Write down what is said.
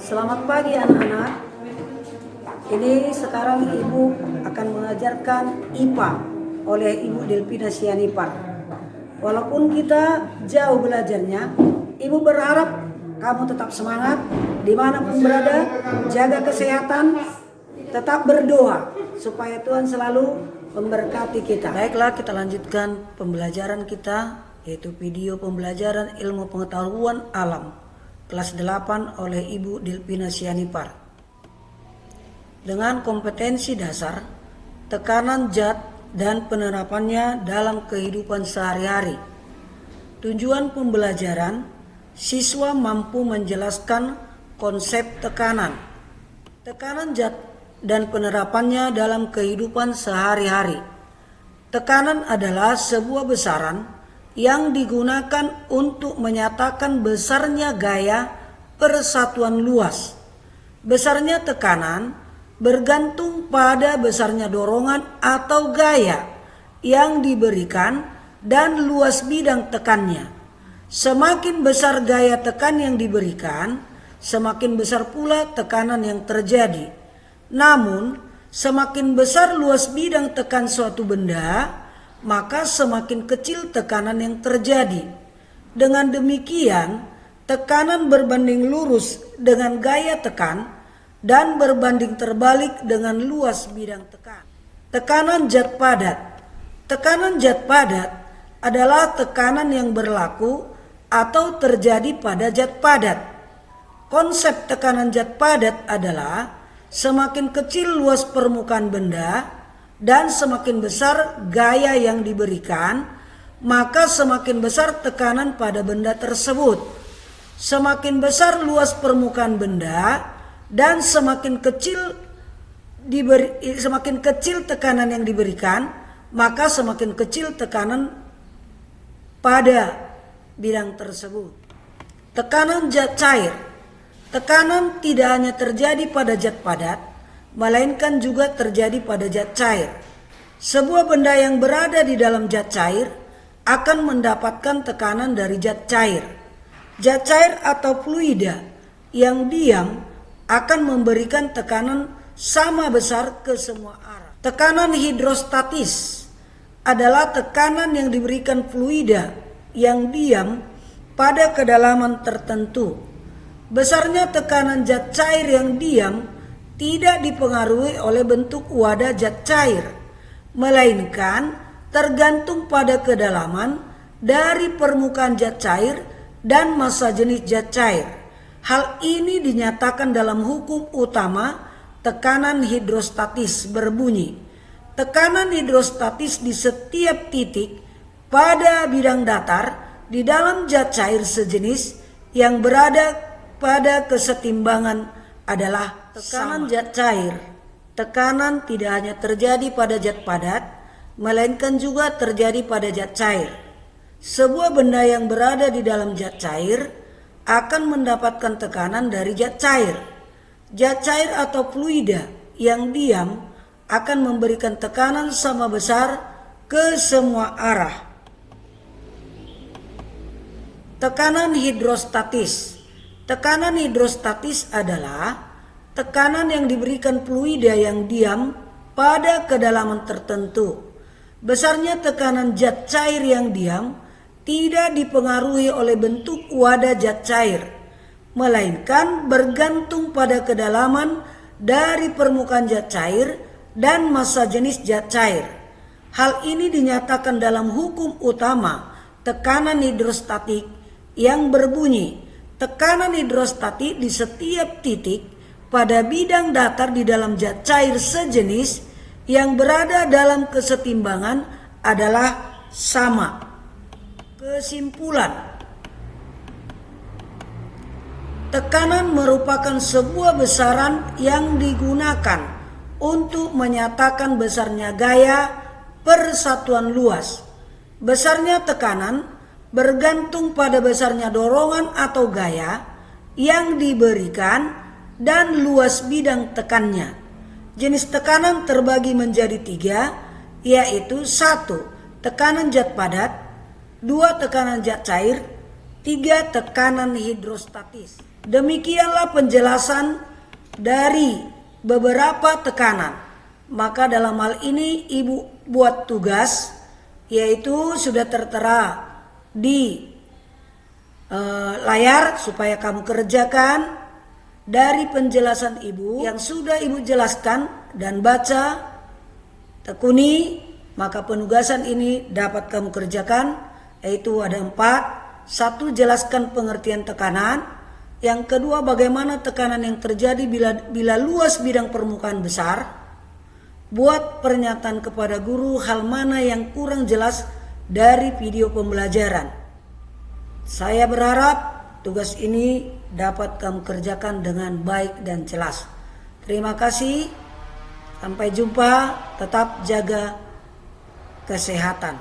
Selamat pagi anak-anak. Ini sekarang Ibu akan mengajarkan IPA oleh Ibu Delpina Sianipar. Walaupun kita jauh belajarnya, Ibu berharap kamu tetap semangat dimanapun berada, jaga kesehatan, tetap berdoa supaya Tuhan selalu memberkati kita. Baiklah, kita lanjutkan pembelajaran kita, yaitu video pembelajaran ilmu pengetahuan alam kelas 8 oleh Ibu Delpina Sianipar. Dengan kompetensi dasar, tekanan zat dan penerapannya dalam kehidupan sehari-hari. Tujuan pembelajaran, siswa mampu menjelaskan konsep tekanan zat dan penerapannya dalam kehidupan sehari-hari. Tekanan adalah sebuah besaran yang digunakan untuk menyatakan besarnya gaya persatuan luas. Besarnya tekanan bergantung pada besarnya dorongan atau gaya yang diberikan dan luas bidang tekannya. Semakin besar gaya tekan yang diberikan, semakin besar pula tekanan yang terjadi. Namun, semakin besar luas bidang tekan suatu benda, maka semakin kecil tekanan yang terjadi. Dengan demikian, tekanan berbanding lurus dengan gaya tekan dan berbanding terbalik dengan luas bidang tekan. Tekanan zat padat. Tekanan zat padat adalah tekanan yang berlaku atau terjadi pada zat padat. Konsep tekanan zat padat adalah semakin kecil luas permukaan benda dan semakin besar gaya yang diberikan, maka semakin besar tekanan pada benda tersebut. Semakin besar luas permukaan benda dan semakin kecil tekanan yang diberikan, maka semakin kecil tekanan pada bidang tersebut. Tekanan zat cair. Tekanan tidak hanya terjadi pada zat padat, melainkan juga terjadi pada zat cair. Sebuah benda yang berada di dalam zat cair akan mendapatkan tekanan dari zat cair. Zat cair atau fluida yang diam akan memberikan tekanan sama besar ke semua arah. Tekanan hidrostatis adalah tekanan yang diberikan fluida yang diam pada kedalaman tertentu. Besarnya tekanan zat cair yang diam tidak dipengaruhi oleh bentuk wadah zat cair, melainkan tergantung pada kedalaman dari permukaan zat cair dan massa jenis zat cair. Hal ini dinyatakan dalam hukum utama tekanan hidrostatis berbunyi, tekanan hidrostatis di setiap titik pada bidang datar di dalam zat cair sejenis yang berada pada kesetimbangan adalah tekanan zat cair. Tekanan tidak hanya terjadi pada zat padat, melainkan juga terjadi pada zat cair. Sebuah benda yang berada di dalam zat cair akan mendapatkan tekanan dari zat cair. Zat cair atau fluida yang diam akan memberikan tekanan sama besar ke semua arah. Tekanan hidrostatis. Tekanan hidrostatis adalah tekanan yang diberikan fluida yang diam pada kedalaman tertentu. Besarnya tekanan zat cair yang diam tidak dipengaruhi oleh bentuk wadah zat cair, melainkan bergantung pada kedalaman dari permukaan zat cair dan massa jenis zat cair. Hal ini dinyatakan dalam hukum utama tekanan hidrostatik yang berbunyi, tekanan hidrostatik di setiap titik pada bidang datar di dalam zat cair sejenis yang berada dalam kesetimbangan adalah sama. Kesimpulan, tekanan merupakan sebuah besaran yang digunakan untuk menyatakan besarnya gaya persatuan luas. Besarnya tekanan bergantung pada besarnya dorongan atau gaya yang diberikan dan luas bidang tekannya. Jenis tekanan terbagi menjadi 3, yaitu 1. Tekanan zat padat, 2. Tekanan zat cair, 3. Tekanan hidrostatis. Demikianlah penjelasan dari beberapa tekanan. Maka dalam hal ini ibu buat tugas, yaitu sudah tertera di layar supaya kamu kerjakan. Dari penjelasan ibu yang sudah ibu jelaskan dan baca, tekuni, maka penugasan ini dapat kamu kerjakan, yaitu ada 4. 1. Jelaskan pengertian tekanan. Yang kedua, bagaimana tekanan yang terjadi bila luas bidang permukaan besar. Buat pernyataan kepada guru hal mana yang kurang jelas dari video pembelajaran. Saya berharap tugas ini dapat kamu kerjakan dengan baik dan jelas. Terima kasih. Sampai jumpa. Tetap jaga kesehatan.